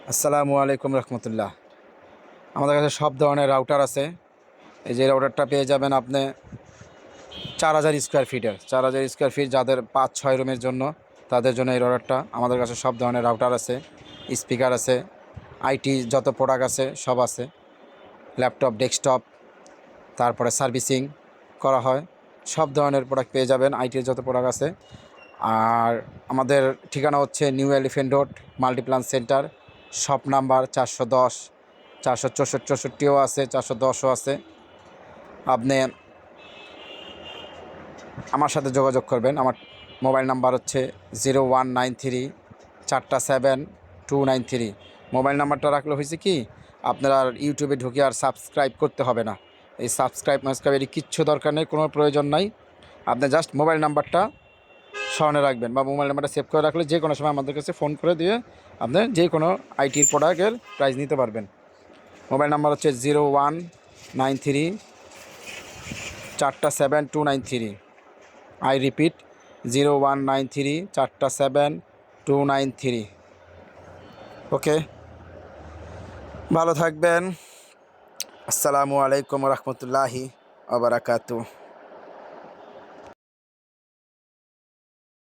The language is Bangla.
আসসালামু আলাইকুম রহমতুল্লাহ। আমাদের কাছে সব ধরনের রাউটার আছে। এই যে রাউটারটা পেয়ে যাবেন আপনি 4000 স্কোয়ার ফিটের। 4000 স্কোয়ার ফিট যাদের 5-6 রুমের জন্য, তাদের জন্য এই রাউটারটা। আমাদের কাছে সব ধরনের রাউটার আছে, স্পিকার আছে, আইটি যত প্রোডাক্ট আছে সব আছে। ল্যাপটপ, ডেস্কটপ, তারপরে সার্ভিসিং করা হয়। সব ধরনের প্রোডাক্ট পেয়ে যাবেন, আইটির যত প্রোডাক্ট আছে। আর আমাদের ঠিকানা হচ্ছে new elephant road, Multiplan centre, shop number 410। 464-64ও আছে, 410ও আছে। আপনি আমার সাথে যোগাযোগ করবেন। আমার মোবাইল নাম্বার হচ্ছে 0193-47-293। মোবাইল নাম্বারটা রাখলে হয়েছে কি, আপনারা আর ইউটিউবে ঢুকে আর সাবস্ক্রাইব করতে হবে না। এই সাবস্ক্রাইবের কিচ্ছু দরকার নেই, কোনো প্রয়োজন নাই। আপনি জাস্ট মোবাইল নাম্বারটা স্মরণে রাখবেন বা মোবাইল নাম্বারটা সেভ করে রাখলে যে কোনো সময় আমাদের কাছে ফোন করে দিয়ে আপনি যে কোনো আইটির প্রোডাক্টের প্রাইস নিতে পারবেন। মোবাইল নাম্বার হচ্ছে 0193-47-293। I repeat, 0193-47-293। ওকে, ভালো থাকবেন। আসসালামু আলাইকুম রহমতুল্লাহি ওয়া বারাকাতুহু।